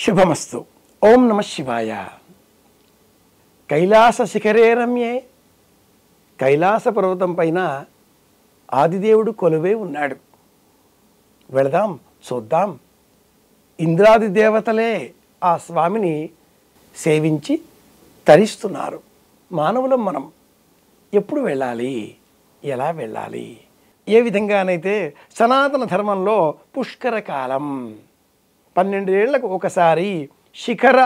శుభమస్తు. ఓం నమ శివాయ. కైలాస శిఖరే రమ్యే, కైలాస పర్వతం పైన ఆదిదేవుడు కొలువై ఉన్నాడు. వెళదాం, చూద్దాం. ఇంద్రాది దేవతలే ఆ స్వామిని సేవించి తరిస్తున్నారు. మానవులం మనం ఎప్పుడు వెళ్ళాలి, ఎలా వెళ్ళాలి? ఏ విధంగానైతే సనాతన ధర్మంలో పుష్కర కాలం 12 ఏళ్లకు ఒకసారి శిఖర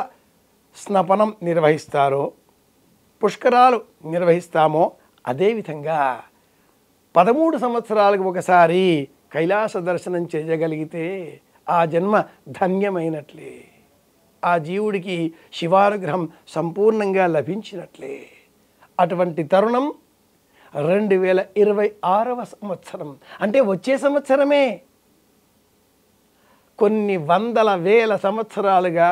స్నపనం నిర్వహిస్తారో, పుష్కరాలు నిర్వహిస్తామో, అదేవిధంగా 13 సంవత్సరాలకు ఒకసారి కైలాస దర్శనం చేయగలిగితే ఆ జన్మ ధన్యమైనట్లే, ఆ జీవుడికి శివానుగ్రహం సంపూర్ణంగా లభించినట్లే. అటువంటి తరుణం 2026వ సంవత్సరం, అంటే వచ్చే సంవత్సరమే. కొన్ని వందల వేల సంవత్సరాలుగా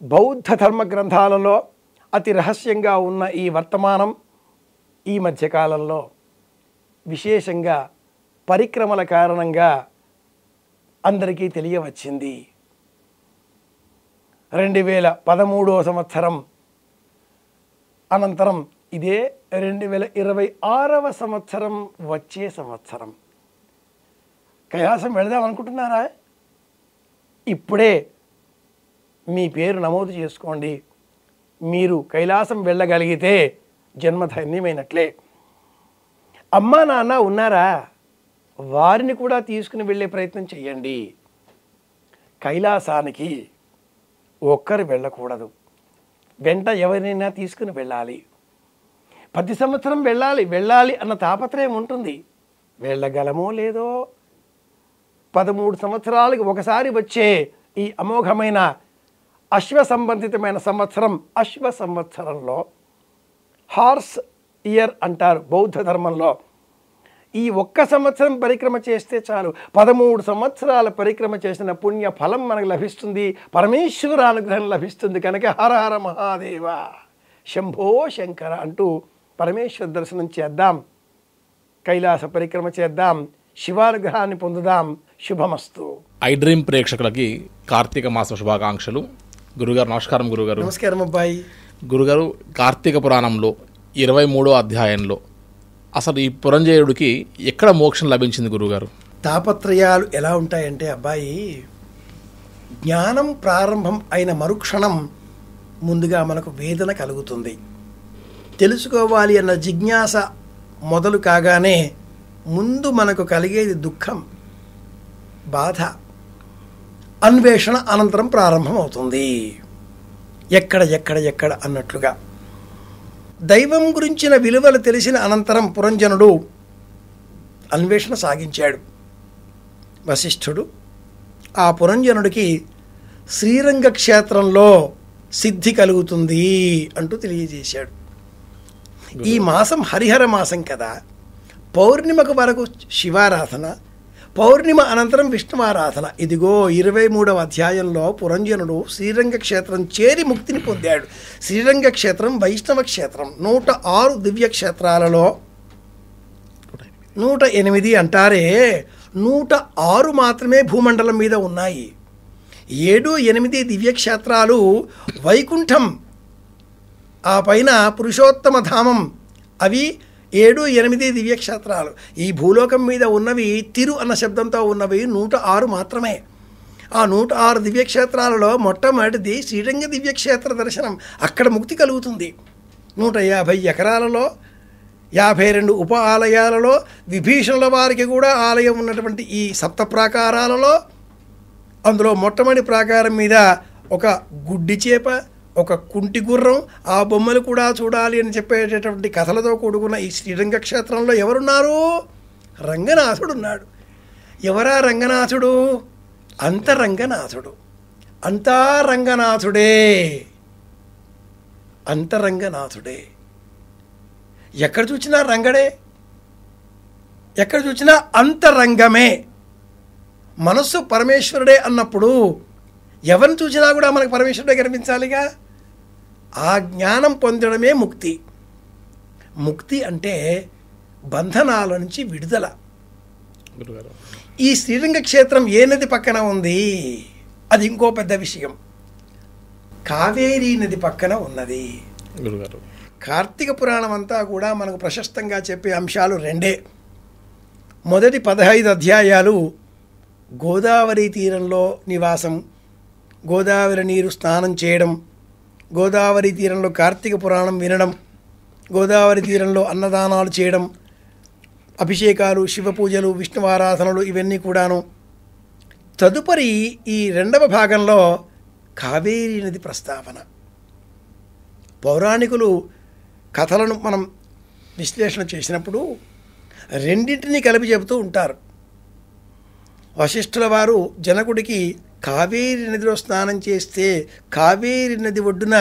బౌద్ధ ధర్మ గ్రంథాలలో అతి రహస్యంగా ఉన్న ఈ వర్తమానం ఈ మధ్యకాలంలో విశేషంగా పరిక్రమల కారణంగా అందరికీ తెలియవచ్చింది. 2013వ సంవత్సరం అనంతరం ఇదే 2026వ సంవత్సరం వచ్చే సంవత్సరం. కైలాసం వెళదాం అనుకుంటున్నారా? ఇప్పుడే మీ పేరు నమోదు చేసుకోండి. మీరు కైలాసం వెళ్ళగలిగితే జన్మధన్యమైనట్లే. అమ్మా నాన్న ఉన్నారా? వారిని కూడా తీసుకుని వెళ్ళే ప్రయత్నం చేయండి. కైలాసానికి ఒక్కరు వెళ్ళకూడదు, వెంట ఎవరినైనా తీసుకుని వెళ్ళాలి. ప్రతి సంవత్సరం వెళ్ళాలి అన్న తాపత్రయం ఉంటుంది. వెళ్ళగలమో లేదో 13 సంవత్సరాలకు ఒకసారి వచ్చే ఈ అమోఘమైన అశ్వ సంబంధితమైన సంవత్సరం, అశ్వ సంవత్సరంలో హార్స్ ఇయర్ అంటారు బౌద్ధ ధర్మంలో. ఈ ఒక్క సంవత్సరం పరిక్రమ చేస్తే చాలు, 13 సంవత్సరాల పరిక్రమ చేసిన పుణ్య ఫలం మనకు లభిస్తుంది, పరమేశ్వర అనుగ్రహం లభిస్తుంది. కనుక హర హర మహాదేవ, శంభో శంకర అంటూ పరమేశ్వర దర్శనం చేద్దాం, కైలాస పరిక్రమ చేద్దాం, శివానుగ్రహాన్ని పొందుదాం. శుభమస్తు. ఐ డ్రీమ్ ప్రేక్షకులకి కార్తీక మాస శుభాకాంక్షలు. గురుగారు నమస్కారం. గురుగారు నమస్కారం అబ్బాయి. గురుగారు, కార్తీక పురాణంలో 23వ అధ్యాయంలో అసలు ఈ పురంజయుడికి ఎక్కడ మోక్షం లభించింది గురుగారు? తాపత్రయాలు ఎలా ఉంటాయంటే అబ్బాయి, జ్ఞానం ప్రారంభం అయిన మరుక్షణం ముందుగా మనకు వేదన కలుగుతుంది. తెలుసుకోవాలి అన్న జిజ్ఞాస మొదలు కాగానే ముందు మనకు కలిగేది దుఃఖం, బాధ. అన్వేషణ అనంతరం ప్రారంభమవుతుంది. ఎక్కడ అన్నట్లుగా దైవం గురించిన విలువలు తెలిసిన అనంతరం పురంజనుడు అన్వేషణ సాగించాడు. వశిష్ఠుడు ఆ పురంజనుడికి శ్రీరంగ క్షేత్రంలో సిద్ధి కలుగుతుంది అంటూ తెలియజేశాడు. ఈ మాసం హరిహర మాసం కదా, పౌర్ణిమకు వరకు శివారాధన, పౌర్ణిమ అనంతరం విష్ణువారాధన. ఇదిగో 23వ అధ్యాయంలో పురంజనుడు శ్రీరంగ క్షేత్రం చేరి ముక్తిని పొందాడు. శ్రీరంగ క్షేత్రం వైష్ణవ క్షేత్రం. 106 దివ్య క్షేత్రాలలో 108 అంటారే, 106 మాత్రమే భూమండలం మీద ఉన్నాయి. 7, 8 దివ్యక్షేత్రాలు వైకుంఠం, ఆ పైన పురుషోత్తమ ధామం. అవి 7, 8 దివ్యక్షేత్రాలు. ఈ భూలోకం మీద ఉన్నవి తిరు అన్న శబ్దంతో ఉన్నవి 106 మాత్రమే. ఆ 106 దివ్యక్షేత్రాలలో మొట్టమొదటిది శ్రీరంగ దివ్యక్షేత్ర దర్శనం. అక్కడ ముక్తి కలుగుతుంది. 150 ఎకరాలలో 52 ఉప ఆలయాలలో, విభీషణుల వారికి కూడా ఆలయం ఉన్నటువంటి ఈ సప్త ప్రాకారాలలో, అందులో మొట్టమొదటి ప్రాకారం మీద ఒక గుడ్డి చేప, ఒక కుంటి గుర్రం, ఆ బొమ్మలు కూడా చూడాలి అని చెప్పేటటువంటి కథలతో కూడుకున్న ఈ శ్రీరంగ క్షేత్రంలో ఎవరున్నారు? రంగనాథుడు ఉన్నాడు. ఎవరా రంగనాథుడు? అంతరంగనాథుడు. అంతా రంగనాథుడే, అంతరంగనాథుడే. ఎక్కడ చూసినా రంగడే, ఎక్కడ చూసినా అంతరంగమే. మనస్సు పరమేశ్వరుడే అన్నప్పుడు ఎవరిని చూసినా కూడా మనకు పరమేశ్వరుడే కనిపించాలిగా. ఆ జ్ఞానం పొందడమే ముక్తి. ముక్తి అంటే బంధనాల నుంచి విడుదల. గురుగారు. ఈ శ్రీరంగ క్షేత్రం ఏ నది పక్కన ఉంది? అది ఇంకో పెద్ద విషయం. కావేరీ నది పక్కన ఉన్నది. గురుగారు, కార్తీక పురాణం అంతా కూడా మనకు ప్రశస్తంగా చెప్పే అంశాలు రెండే. మొదటి 15 అధ్యాయాలు గోదావరి తీరంలో నివాసం, గోదావరి నీరు స్నానం చేయడం, గోదావరి తీరంలో కార్తీక పురాణం వినడం, గోదావరి తీరంలో అన్నదానాలు చేయడం, అభిషేకాలు, శివ పూజలు, విష్ణువారాధనలు, ఇవన్నీ కూడాను. తదుపరి ఈ రెండవ భాగంలో కావేరీ నది ప్రస్తావన. పౌరాణికులు కథలను మనం విశ్లేషణ చేసినప్పుడు రెండింటినీ కలిపి చెబుతూ ఉంటారు. వశిష్ఠుల వారు జనకుడికి కావేరీ నదిలో స్నానం చేస్తే, కావేరీ నది ఒడ్డున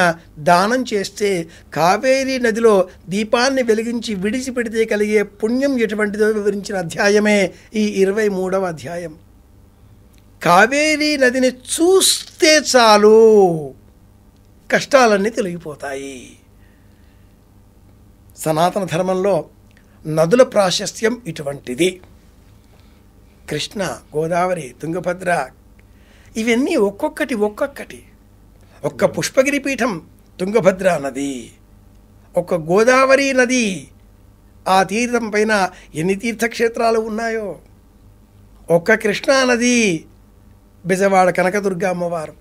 దానం చేస్తే, కావేరీ నదిలో దీపాన్ని వెలిగించి విడిచిపెడితే కలిగే పుణ్యం ఎటువంటిదో వివరించిన అధ్యాయమే ఈ 23వ అధ్యాయం. కావేరీ నదిని చూస్తే చాలు కష్టాలన్నీ తొలగిపోతాయి. సనాతన ధర్మంలో నదుల ప్రాశస్త్యం ఇటువంటిది. కృష్ణ, గోదావరి, తుంగభద్ర, ఇవన్నీ ఒక్కొక్కటి ఒక్క పుష్పగిరి పీఠం తుంగభద్ర నది, ఒక్క గోదావరి నది. ఆ తీర్థం పైన ఎన్ని తీర్థక్షేత్రాలు ఉన్నాయో. ఒక్క కృష్ణా నది, బెజవాడ కనకదుర్గ అమ్మవారు.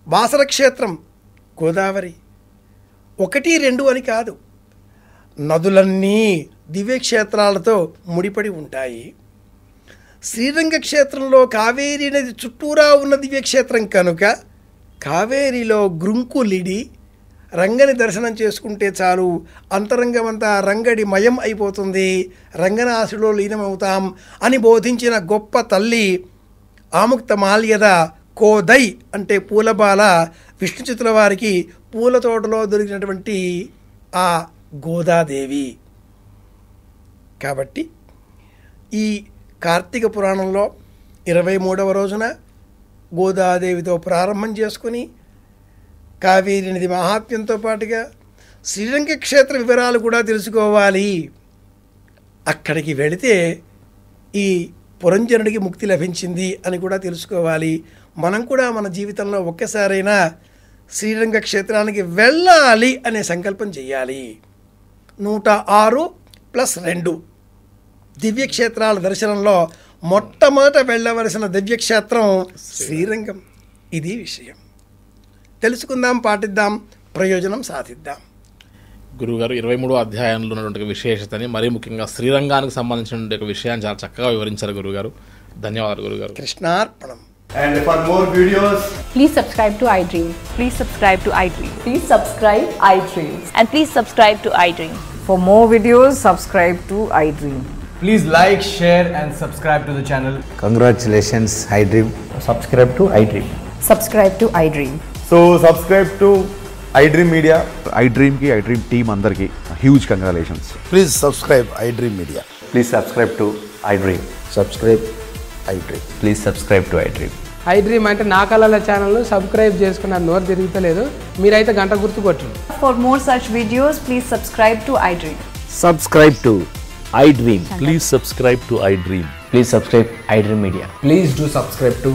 బాసర క్షేత్రం, గోదావరి. 1, 2 అని కాదు, నదులన్నీ దివ్యక్షేత్రాలతో ముడిపడి ఉంటాయి. శ్రీరంగ క్షేత్రంలో కావేరీ నది చుట్టూరా ఉన్న దివ్యక్షేత్రం కనుక కావేరీలో గ్రుంకులిడి రంగని దర్శనం చేసుకుంటే చాలు, అంతరంగమంతా రంగడి మయం అయిపోతుంది, రంగనాశులో లీనమవుతాం అని బోధించిన గొప్ప తల్లి ఆముక్త మాల్యద కోదై అంటే పూలబాల విష్ణుచితుల వారికి పూల తోటలో దొరికినటువంటి ఆ గోదాదేవి. కాబట్టి ఈ కార్తీక పురాణంలో 23వ రోజున గోదాదేవితో ప్రారంభం చేసుకుని కావేరీ నది మహాత్మ్యంతో పాటుగా శ్రీరంగ క్షేత్ర వివరాలు కూడా తెలుసుకోవాలి. అక్కడికి వెళితే ఈ పురంజనుడికి ముక్తి లభించింది అని కూడా తెలుసుకోవాలి. మనం కూడా మన జీవితంలో ఒక్కసారైనా శ్రీరంగ క్షేత్రానికి వెళ్ళాలి అనే సంకల్పం చేయాలి. 106+2 దివ్యక్షేత్రాల దర్శనంలో మొట్టమొదట వెళ్ళవలసిన దివ్యక్షేత్రం శ్రీరంగం. ఇది విషయం. తెలుసుకుందాం, పాటిద్దాం, ప్రయోజనం సాధిద్దాం. గురుగారు 23వ అధ్యాయంలో ఉన్నటువంటి విశేషతని, మరీ ముఖ్యంగా శ్రీరంగానికి సంబంధించిన విషయాన్ని చాలా చక్కగా వివరించారు గురుగారు. ధన్యవాదాలు గురుగారు. కృష్ణార్పణం. And for more videos, Please subscribe to iDream. Please subscribe to iDream. Please subscribe iDream. And please subscribe to iDream. For more videos, subscribe to iDream. please like, share and subscribe to the channel. Congratulations, iDream. Subscribe to iDream. Subscribe to iDream. So subscribe to iDream Media. iDream ki iDream team andarki huge congratulations. Please subscribe iDream Media. Please subscribe to iDream. Subscribe iDream. Please subscribe to iDream. iDream అంటే నా కళల channel subscribe చేసుకున్న నోరు తిరుగుతలేదు, మీరైతే గంట గుర్తు కొట్టండి. For more such videos, please subscribe to iDream. Subscribe to iDream. Please subscribe to iDream. Please subscribe iDream Media. Please do subscribe to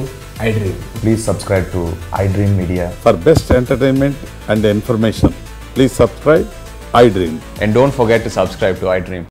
iDream. Please subscribe to iDream Media. For best entertainment and information, please subscribe iDream. And don't forget to subscribe to iDream.